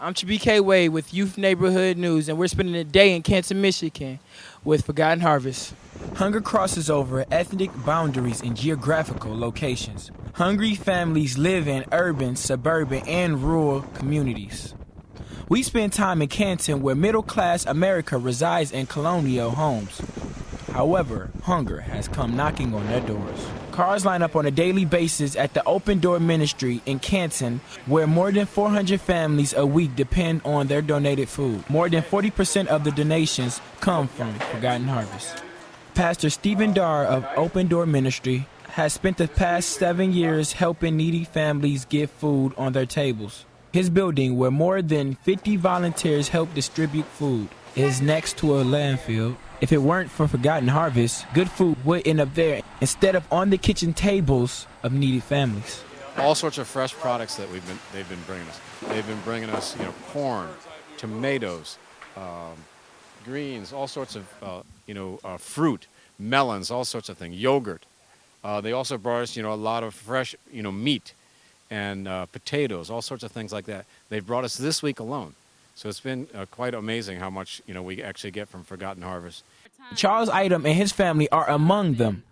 I'm BK Wade with Youth Neighborhood News, and we're spending a day in Canton, Michigan with Forgotten Harvest. Hunger crosses over ethnic boundaries and geographical locations. Hungry families live in urban, suburban, and rural communities. We spend time in Canton where middle-class America resides in colonial homes. However, hunger has come knocking on their doors. Cars line up on a daily basis at the Open Door Ministry in Canton, where more than 400 families a week depend on their donated food. More than 40% of the donations come from Forgotten Harvest. Pastor Stephen Darr of Open Door Ministry has spent the past 7 years helping needy families get food on their tables. His building, where more than 50 volunteers help distribute food, is next to a landfill. If it weren't for Forgotten Harvest, good food would end up there instead of on the kitchen tables of needy families. All sorts of fresh products that they've been bringing us. They've been bringing us, corn, tomatoes, greens, all sorts of, fruit, melons, all sorts of things, yogurt. They also brought us, a lot of fresh, meat and potatoes, all sorts of things like that. They've brought us this week alone. So it's been quite amazing how much, we actually get from Forgotten Harvest. Charles Item and his family are among them.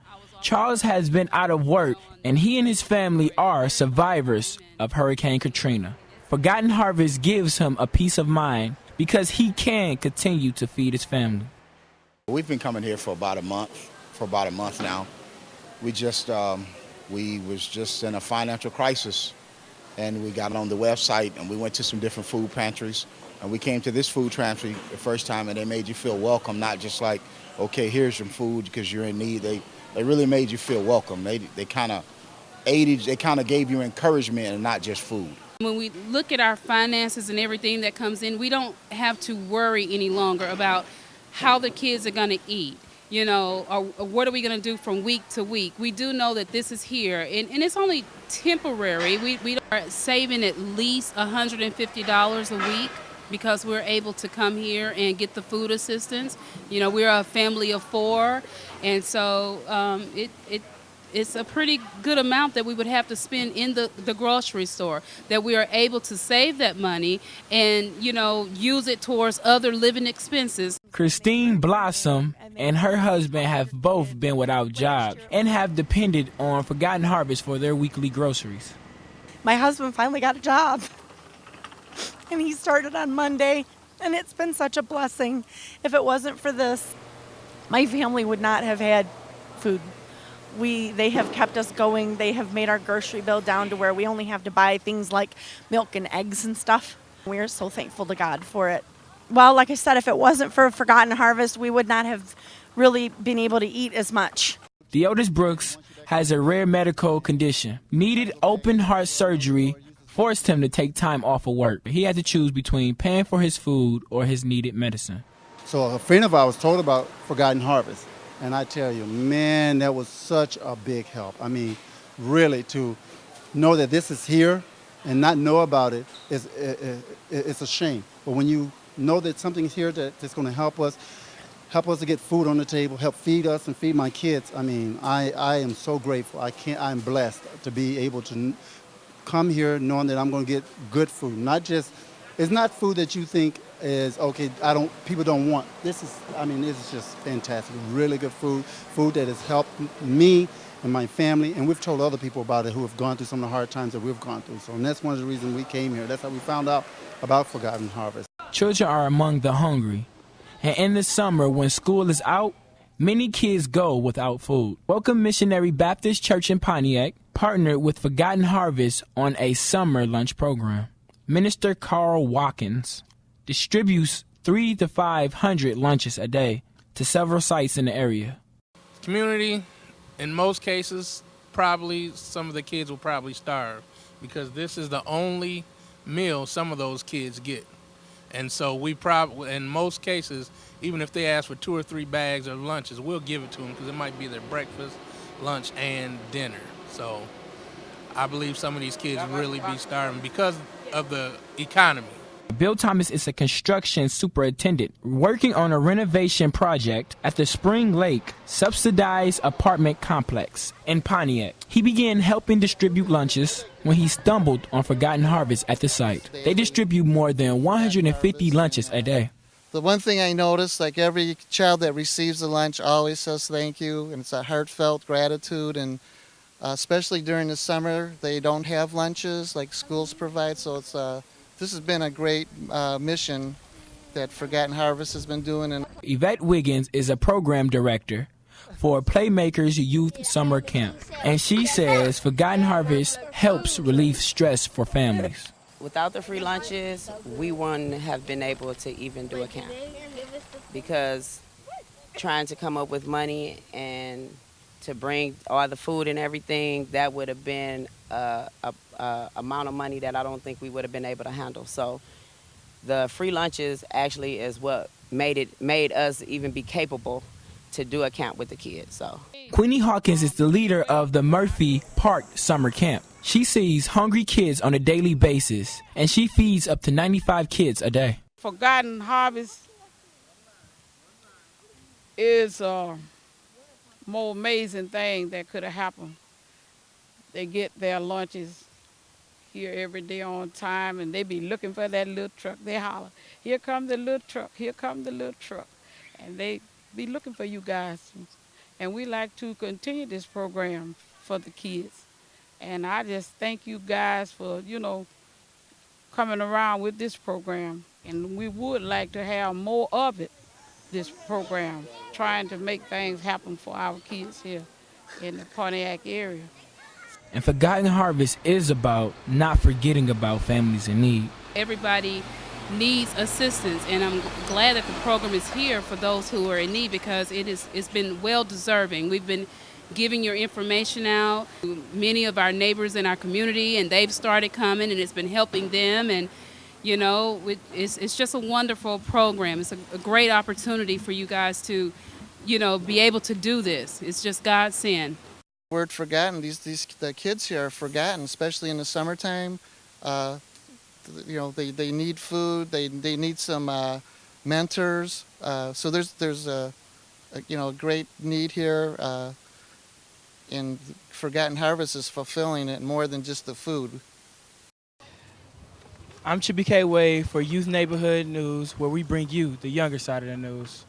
Charles has been out of work, and he and his family are survivors of Hurricane Katrina. Forgotten Harvest gives him a peace of mind because he can continue to feed his family. We've been coming here for about a month now. We was just in a financial crisis, and we got on the website and we went to some different food pantries. And we came to this food pantry the first time, and they made you feel welcome, not just like, okay, here's some food because you're in need. They really made you feel welcome. They kind of aided, they kind of gave you encouragement and not just food. When we look at our finances and everything that comes in, we don't have to worry any longer about how the kids are going to eat, or what are we going to do from week to week. We do know that this is here, and it's only temporary. We are saving at least $150 a week, because we're able to come here and get the food assistance. We're a family of 4, and so it's a pretty good amount that we would have to spend in the grocery store, that we are able to save that money and, use it towards other living expenses. Christine Blossom and her husband have both been without jobs and have depended on Forgotten Harvest for their weekly groceries. My husband finally got a job. And he started on Monday, and it's been such a blessing. If it wasn't for this, my family would not have had food. They have kept us going. They have made our grocery bill down to where we only have to buy things like milk and eggs and stuff. We are so thankful to God for it. Well, like I said, if it wasn't for Forgotten Harvest, we would not have really been able to eat as much. Theodis Brooks has a rare medical condition, needed open heart surgery, forced him to take time off of work. He had to choose between paying for his food or his needed medicine. So a friend of ours told about Forgotten Harvest, and I tell you, man, that was such a big help. I mean, really, to know that this is here and not know about it it's a shame. But when you know that something's here that's going to help us to get food on the table, help feed us and feed my kids, I mean, I am so grateful. I'm blessed to be able to come here knowing that I'm going to get good food. It's not food that you think is, okay, people don't want. This is just fantastic. Really good food that has helped me and my family, and we've told other people about it who have gone through some of the hard times that we've gone through. So, and that's one of the reasons we came here. That's how we found out about Forgotten Harvest. Children are among the hungry, and in the summer when school is out, many kids go without food. Welcome Missionary Baptist Church in Pontiac partnered with Forgotten Harvest on a summer lunch program. Minister Carl Watkins distributes 300 to 500 lunches a day to several sites in the area. Community, in most cases, probably some of the kids will probably starve because this is the only meal some of those kids get. And so we probably, in most cases, even if they ask for 2 or 3 bags of lunches, we'll give it to them because it might be their breakfast, lunch, and dinner. So I believe some of these kids really be starving because of the economy. Bill Thomas is a construction superintendent working on a renovation project at the Spring Lake subsidized apartment complex in Pontiac. He began helping distribute lunches when he stumbled on Forgotten Harvest at the site. They distribute more than 150 lunches a day. The one thing I noticed, like every child that receives the lunch always says thank you, and it's a heartfelt gratitude, and especially during the summer, they don't have lunches like schools provide, so it's this has been a great mission that Forgotten Harvest has been doing. And Yvette Wiggins is a program director for Playmakers Youth Summer Camp, and she says Forgotten Harvest helps relieve stress for families. Without the free lunches, we wouldn't have been able to even do a camp, because trying to come up with money and to bring all the food and everything, that would have been a amount of money that I don't think we would have been able to handle. So the free lunches actually is what made us even be capable to do a camp with the kids. So Queenie Hawkins is the leader of the Murphy Park Summer Camp. She sees hungry kids on a daily basis, and she feeds up to 95 kids a day. Forgotten Harvest is a more amazing thing that could have happened. They get their lunches here every day on time, and they be looking for that little truck. They holler, "Here come the little truck, here come the little truck." And they be looking for you guys. And we like to continue this program for the kids. And I just thank you guys for, coming around with this program. And we would like to have more of it, this program, trying to make things happen for our kids here in the Pontiac area. And Forgotten Harvest is about not forgetting about families in need. Everybody needs assistance, and I'm glad that the program is here for those who are in need, because it's been well deserving. We've been giving your information out to many of our neighbors in our community, and they've started coming, and it's been helping them. And it's just a wonderful program. It's a great opportunity for you guys to, be able to do this. It's just God's send. word forgotten, the kids here are forgotten, especially in the summertime. They need food. They need some mentors. So there's a great need here. And Forgotten Harvest is fulfilling it more than just the food. I'm Chippy K. Wade for Youth Neighborhood News, where we bring you the younger side of the news.